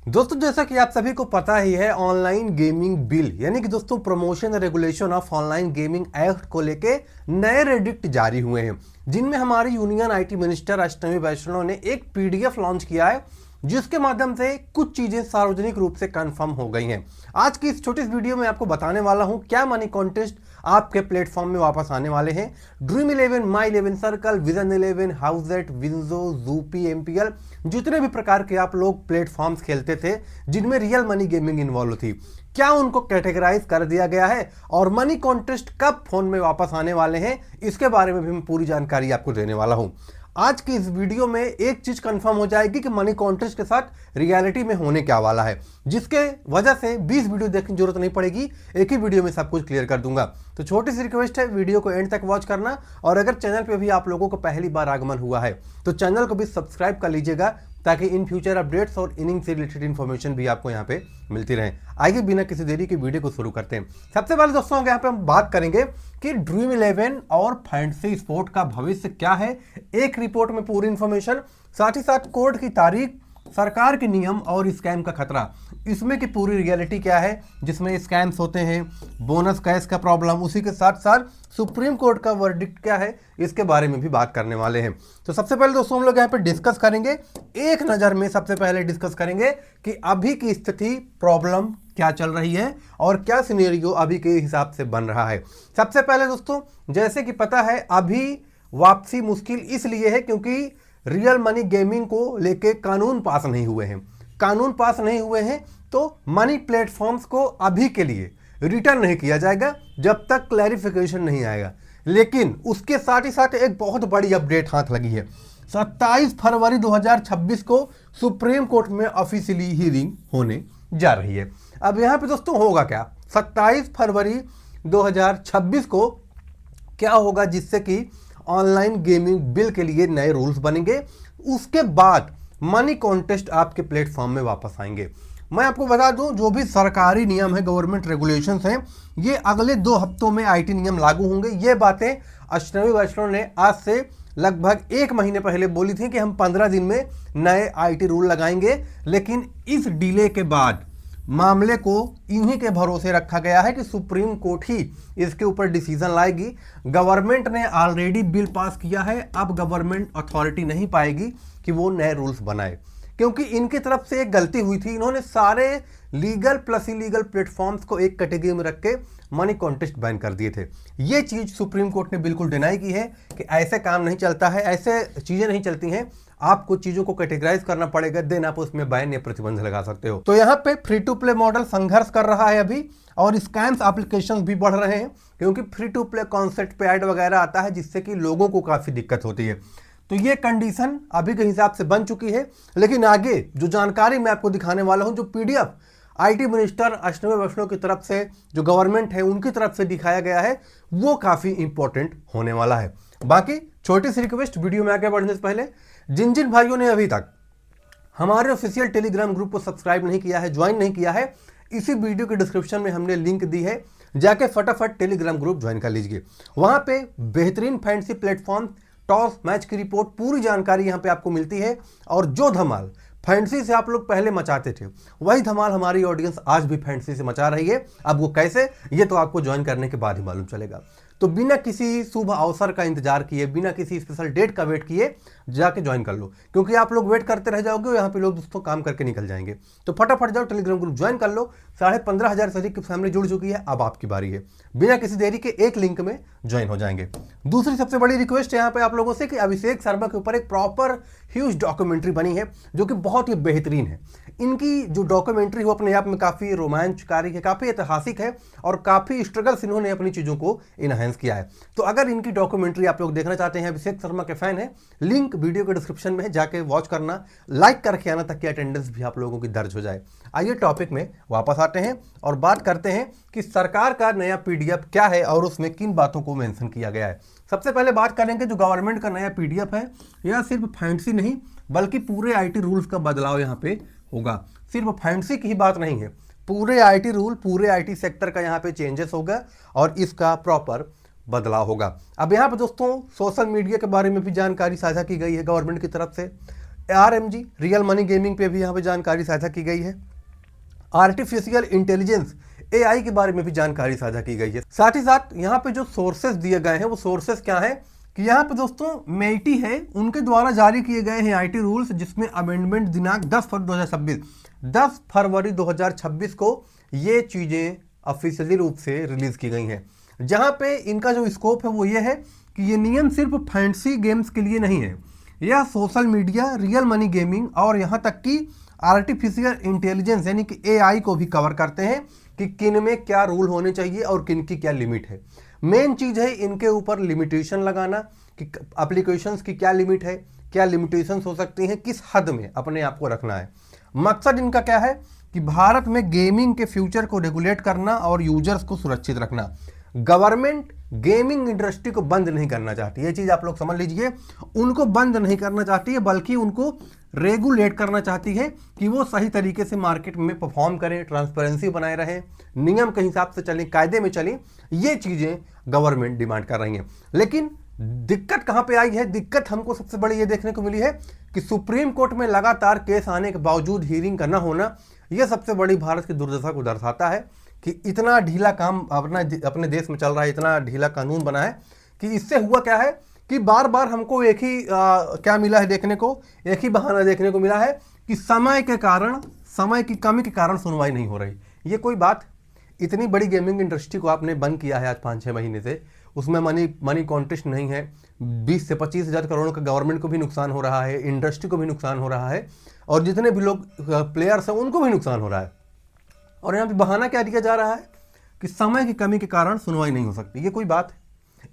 दोस्तों जैसा कि आप सभी को पता ही है, ऑनलाइन गेमिंग बिल यानी कि दोस्तों promotion regulation of online gaming act को लेके नए रेडिक्ट जारी हुए हैं, जिनमें हमारी यूनियन आईटी मिनिस्टर अष्टमी वैष्णव ने एक पीडीएफ लॉन्च किया है, जिसके माध्यम से कुछ चीजें सार्वजनिक रूप से कंफर्म हो गई हैं। आज की इस छोटी वीडियो में आपको बताने वाला हूं क्या मनी कॉन्टेस्ट आपके प्लेटफॉर्म में वापस आने वाले हैं। Dream 11, My 11 Circle, Vision 11, Howzat, WinZO, Zupee, MPL, जितने भी प्रकार के आप लोग प्लेटफॉर्म्स खेलते थे जिनमें रियल मनी गेमिंग इन्वॉल्व थी, क्या उनको कैटेगराइज कर दिया गया है और मनी कॉन्टेस्ट कब फोन में वापस आने वाले हैं, इसके बारे में भी मैं पूरी जानकारी आपको देने वाला हूं। आज की इस वीडियो में एक चीज कंफर्म हो जाएगी कि मनी कॉन्टेस्ट के साथ रियलिटी में होने क्या वाला है, जिसके वजह से 20 वीडियो देखने की जरूरत नहीं पड़ेगी, एक ही वीडियो में सब कुछ क्लियर कर दूंगा। तो छोटी सी रिक्वेस्ट है, वीडियो को एंड तक वॉच करना, और अगर चैनल पे भी आप लोगों को पहली बार आगमन हुआ है तो चैनल को भी सब्सक्राइब कर लीजिएगा, ताकि इन फ्यूचर अपडेट्स और इनिंग से रिलेटेड इन्फॉर्मेशन भी आपको यहाँ पे मिलती रहे। आइए बिना किसी देरी के वीडियो को शुरू करते हैं। सबसे पहले दोस्तों यहाँ पे हम बात करेंगे कि ड्रीम 11 और फैंटेसी स्पोर्ट का भविष्य क्या है। एक रिपोर्ट में पूरी इंफॉर्मेशन, साथ ही साथ कोर्ट की तारीख, सरकार के नियम और स्कैम का खतरा, इसमें की पूरी रियलिटी क्या है, जिसमें स्कैम्स होते हैं, बोनस कैश का प्रॉब्लम, उसी के साथ साथ सुप्रीम कोर्ट का वर्डिक्ट क्या है, इसके बारे में भी बात करने वाले हैं। तो सबसे पहले दोस्तों हम लोग यहाँ पे डिस्कस करेंगे, एक नज़र में सबसे पहले डिस्कस करेंगे कि अभी की स्थिति, प्रॉब्लम क्या चल रही है और क्या सिनेरियो अभी के हिसाब से बन रहा है। सबसे पहले दोस्तों जैसे कि पता है, अभी वापसी मुश्किल इसलिए है क्योंकि रियल मनी गेमिंग को लेके कानून पास नहीं हुए हैं। कानून पास नहीं हुए हैं तो मनी प्लेटफॉर्म्स को अभी के लिए रिटर्न नहीं किया जाएगा जब तक क्लैरिफिकेशन नहीं आएगा। लेकिन उसके साथ ही साथ एक बहुत बड़ी अपडेट हाथ लगी है। 27 फरवरी 2026 को सुप्रीम कोर्ट में ऑफिशियली हियरिंग होने जा रही है। अब यहाँ पे दोस्तों होगा क्या, 27 फरवरी 2026 को क्या होगा जिससे कि ऑनलाइन गेमिंग बिल के लिए नए रूल्स बनेंगे। उसके बाद मनी कॉन्टेस्ट आपके प्लेटफॉर्म में वापस आएंगे। मैं आपको बता दूं, जो भी सरकारी नियम है, गवर्नमेंट रेगुलेशंस हैं, ये अगले 2 हफ्तों में आईटी नियम लागू होंगे। ये बातें अष्टमी वैष्णव ने आज से लगभग 1 महीने पहले बोली थी कि हम 15 दिन में नए आईटी रूल लगाएंगे, लेकिन इस डिले के बाद मामले को इन्हीं के भरोसे रखा गया है कि सुप्रीम कोर्ट ही इसके ऊपर डिसीजन लाएगी। गवर्नमेंट ने ऑलरेडी बिल पास किया है, अब गवर्नमेंट अथॉरिटी नहीं पाएगी कि वो नए रूल्स बनाए, क्योंकि इनकी तरफ से एक गलती हुई थी। इन्होंने सारे लीगल प्लस इलीगल प्लेटफॉर्म्स को एक कैटेगरी में रख के मनी कॉन्टेस्ट बैन कर दिए थे। ये चीज सुप्रीम कोर्ट ने बिल्कुल डिनाई की है कि ऐसे काम नहीं चलता है, ऐसे चीजें नहीं चलती हैं। आपको चीजों को कैटेगराइज करना पड़ेगा, देन आप उसमें बैन या प्रतिबंध लगा सकते हो। तो यहाँ पे फ्री टू प्ले मॉडल संघर्ष कर रहा है अभी, और स्कैम्स एप्लीकेशन भी बढ़ रहे हैं, क्योंकि फ्री टू प्ले कॉन्सेप्ट पे ऐड वगैरह आता है, जिससे कि लोगों को काफी दिक्कत होती है। तो ये कंडीशन अभी के हिसाब से बन चुकी है। लेकिन आगे जो जानकारी मैं आपको दिखाने वाला हूं, जो पीडीएफ आईटी मिनिस्टर अष्टमी वैष्णव की तरफ से, जो गवर्नमेंट है उनकी तरफ से दिखाया गया है, वो काफी इंपॉर्टेंट होने वाला है। बाकी छोटी सी रिक्वेस्ट, वीडियो में आगे बढ़ने से पहले जिन जिन भाइयों ने अभी तक हमारे ऑफिशियल टेलीग्राम ग्रुप को सब्सक्राइब नहीं किया है, ज्वाइन नहीं किया है, इसी वीडियो के डिस्क्रिप्शन में हमने लिंक दी है, जाके फटाफट टेलीग्राम ग्रुप ज्वाइन कर लीजिए। वहां पे बेहतरीन फैंटेसी प्लेटफॉर्म, टॉस मैच की रिपोर्ट, पूरी जानकारी यहां पे आपको मिलती है। और जो धमाल फैंटेसी से आप लोग पहले मचाते थे, वही धमाल हमारी ऑडियंस आज भी फैंटेसी से मचा रही है। अब वो कैसे, ये तो आपको ज्वाइन करने के बाद ही मालूम चलेगा। तो बिना किसी शुभ अवसर का इंतजार किए, बिना किसी स्पेशल डेट का वेट किए जाके ज्वाइन कर लो, क्योंकि आप लोग वेट करते रह जाओगे और यहाँ पे लोग दोस्तों काम करके निकल जाएंगे। तो फटाफट जाओ टेलीग्राम ग्रुप ज्वाइन कर लो। 15,500 से अधिक की फैमिली जुड़ चुकी है, अब आपकी बारी है। बिना किसी देरी के एक लिंक में ज्वाइन हो जाएंगे। दूसरी सबसे बड़ी रिक्वेस्ट यहाँ पे आप लोगों से कि अभिषेक शर्मा के ऊपर एक प्रॉपर ह्यूज डॉक्यूमेंट्री बनी है, जो कि बहुत ही बेहतरीन है। इनकी जो डॉक्यूमेंट्री हो अपने आप में काफी रोमांचकारी है, काफी ऐतिहासिक है, और काफी स्ट्रगल्स इन्होंने अपनी चीजों को इनहेंस किया है। तो अगर इनकी डॉक्यूमेंट्री आप लोग देखना चाहते हैं, अभिषेक शर्मा के फैन है, लिंक वीडियो के डिस्क्रिप्शन में है, जाके वॉच करना, लाइक करके आना, ताकि अटेंडेंस भी आप लोगों की दर्ज हो जाए। आइए टॉपिक में वापस आते हैं और बात करते हैं कि सरकार का नया पीडीएफ क्या है और उसमें किन बातों को मेंशन किया गया है। सबसे पहले बात करेंगे जो गवर्नमेंट का नया पीडीएफ है, यह सिर्फ फैंटेसी नहीं बल्कि पूरे आईटी रूल्स का बदलाव यहाँ पे होगा। सिर्फ फैंटेसी की ही बात नहीं है, पूरे आईटी रूल, पूरे आईटी सेक्टर का यहाँ पे चेंजेस होगा और इसका प्रॉपर बदलाव होगा। अब यहाँ पे दोस्तों सोशल मीडिया के बारे में भी जानकारी साझा की गई है गवर्नमेंट की तरफ से, RMG रियल मनी गेमिंग पे भी यहाँ पे जानकारी साझा की गई है। आर्टिफिशियल इंटेलिजेंस AI के बारे में भी जानकारी साझा की गई है। साथ ही साथ यहाँ पे जो सोर्सेस दिए गए हैं वो सोर्सेस क्या है कि यहाँ पे दोस्तों मेटी है, उनके द्वारा जारी किए गए हैं IT रूल्स, जिसमें अमेंडमेंट दिनांक 10 फरवरी 2026 को ये चीज़ें ऑफिशियली रूप से रिलीज की गई हैं। जहाँ पे इनका जो स्कोप है वो ये है कि ये नियम सिर्फ फैंसी गेम्स के लिए नहीं है, यह social media, real money gaming और यहाँ तक कि आर्टिफिशियल इंटेलिजेंस यानी कि AI को भी कवर करते हैं कि किन में क्या रूल होने चाहिए और किन की क्या लिमिट है। मेन चीज़ है इनके ऊपर लिमिटेशन लगाना कि एप्लीकेशंस की क्या लिमिट है, क्या लिमिटेशंस हो सकती हैं, किस हद में अपने आप को रखना है। मकसद इनका क्या है कि भारत में गेमिंग के फ्यूचर को रेगुलेट करना और यूजर्स को सुरक्षित रखना। गवर्नमेंट गेमिंग इंडस्ट्री को बंद नहीं करना चाहती, ये चीज़ आप लोग समझ लीजिए। उनको बंद नहीं करना चाहती है बल्कि उनको रेगुलेट करना चाहती है कि वो सही तरीके से मार्केट में परफॉर्म करें, ट्रांसपेरेंसी बनाए रहें, नियम के हिसाब से चलें, कायदे में चलें। ये चीज़ें गवर्नमेंट डिमांड कर रही हैं। लेकिन दिक्कत कहाँ पे आई है? दिक्कत हमको सबसे बड़ी ये देखने को मिली है कि सुप्रीम कोर्ट में लगातार केस आने के बावजूद हियरिंग का न होना, यह सबसे बड़ी भारत की दुर्दशा को दर्शाता है कि इतना ढीला काम अपने देश में चल रहा है, इतना ढीला कानून बना है कि इससे हुआ क्या है कि बार बार हमको एक ही क्या मिला है देखने को, एक ही बहाना देखने को मिला है कि समय की कमी के कारण सुनवाई नहीं हो रही। ये कोई बात? इतनी बड़ी गेमिंग इंडस्ट्री को आपने बंद किया है आज 5-6 महीने से, उसमें मनी कॉन्टेस्ट नहीं है, 20 से 25 हज़ार करोड़ का गवर्नमेंट को भी नुकसान हो रहा है, इंडस्ट्री को भी नुकसान हो रहा है और जितने भी लोग प्लेयर्स हैं उनको भी नुकसान हो रहा है। और यहाँ पे बहाना क्या दिया जा रहा है कि समय की कमी के कारण सुनवाई नहीं हो सकती। ये कोई बात है?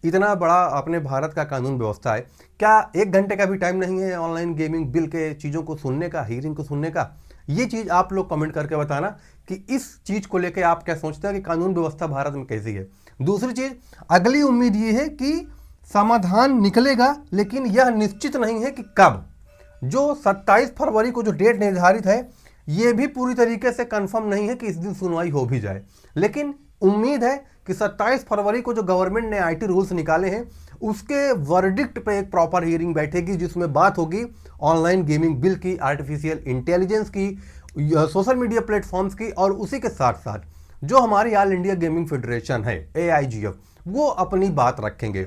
इतना बड़ा अपने भारत का कानून व्यवस्था है, क्या 1 घंटे का भी टाइम नहीं है ऑनलाइन गेमिंग बिल के चीज़ों को सुनने का, हियरिंग को सुनने का? ये चीज़ आप लोग कमेंट करके बताना कि इस चीज़ को लेकर आप क्या सोचते हैं कि कानून व्यवस्था भारत में कैसी है। दूसरी चीज़, अगली उम्मीद ये है कि समाधान निकलेगा, लेकिन यह निश्चित नहीं है कि कब। जो 27 फरवरी को जो डेट निर्धारित है ये भी पूरी तरीके से कंफर्म नहीं है कि इस दिन सुनवाई हो भी जाए, लेकिन उम्मीद है कि 27 फरवरी को जो गवर्नमेंट ने IT रूल्स निकाले हैं उसके वर्डिक्ट पे एक प्रॉपर हियरिंग बैठेगी, जिसमें बात होगी ऑनलाइन गेमिंग बिल की, आर्टिफिशियल इंटेलिजेंस की, सोशल मीडिया प्लेटफॉर्म्स की, और उसी के साथ साथ जो हमारी ऑल इंडिया गेमिंग फेडरेशन है AIGF, वो अपनी बात रखेंगे,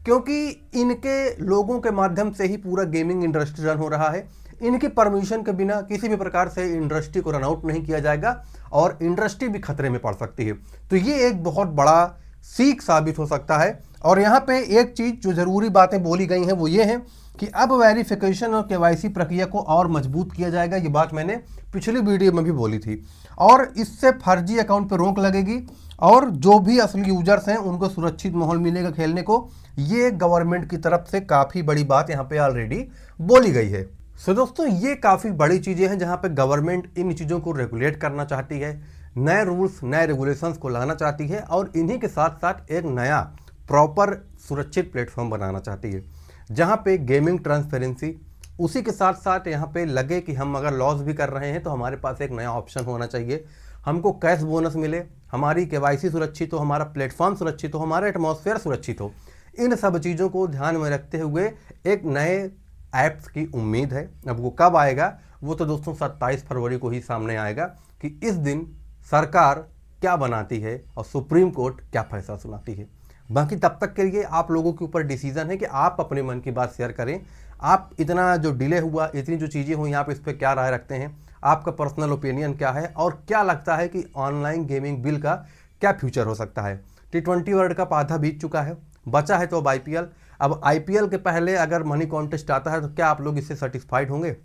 क्योंकि इनके लोगों के माध्यम से ही पूरा गेमिंग इंडस्ट्री रन हो रहा है। इनकी परमिशन के बिना किसी भी प्रकार से इंडस्ट्री को रन आउट नहीं किया जाएगा और इंडस्ट्री भी खतरे में पड़ सकती है। तो ये एक बहुत बड़ा सीख साबित हो सकता है। और यहाँ पे एक चीज़ जो ज़रूरी बातें बोली गई हैं वो ये है कि अब वेरिफिकेशन और KYC प्रक्रिया को और मजबूत किया जाएगा। ये बात मैंने पिछली वीडियो में भी बोली थी। और इससे फर्जी अकाउंट पर रोक लगेगी और जो भी असली यूजर्स हैं उनको सुरक्षित माहौल मिलेगा खेलने को। ये गवर्नमेंट की तरफ से काफ़ी बड़ी बात यहाँ पे ऑलरेडी बोली गई है। सो दोस्तों, ये काफ़ी बड़ी चीज़ें हैं जहाँ पे गवर्नमेंट इन चीज़ों को रेगुलेट करना चाहती है, नए रूल्स, नए रेगुलेशंस को लाना चाहती है और इन्हीं के साथ साथ एक नया प्रॉपर सुरक्षित प्लेटफॉर्म बनाना चाहती है, जहाँ पे गेमिंग ट्रांसपेरेंसी, उसी के साथ साथ यहाँ पे लगे कि हम अगर लॉस भी कर रहे हैं तो हमारे पास एक नया ऑप्शन होना चाहिए, हमको कैश बोनस मिले, हमारी KYC सुरक्षित हो, हमारा प्लेटफॉर्म सुरक्षित हो, हमारा एटमॉस्फेयर सुरक्षित हो। इन सब चीज़ों को ध्यान में रखते हुए एक नए ऐप्स की उम्मीद है। अब वो कब आएगा वो तो दोस्तों 27 फरवरी को ही सामने आएगा कि इस दिन सरकार क्या बनाती है और सुप्रीम कोर्ट क्या फैसला सुनाती है। बाकी तब तक के लिए आप लोगों के ऊपर डिसीजन है कि आप अपने मन की बात शेयर करें। आप इतना जो डिले हुआ, इतनी जो चीज़ें हुई, आप इस पर क्या राय रखते हैं, आपका पर्सनल ओपिनियन क्या है और क्या लगता है कि ऑनलाइन गेमिंग बिल का क्या फ्यूचर हो सकता है। T20 वर्ल्ड कप आधा बीत चुका है, बचा है तो अब IPL। अब IPL के पहले अगर मनी कॉन्टेस्ट आता है तो क्या आप लोग इससे सेटिस्फाइड होंगे?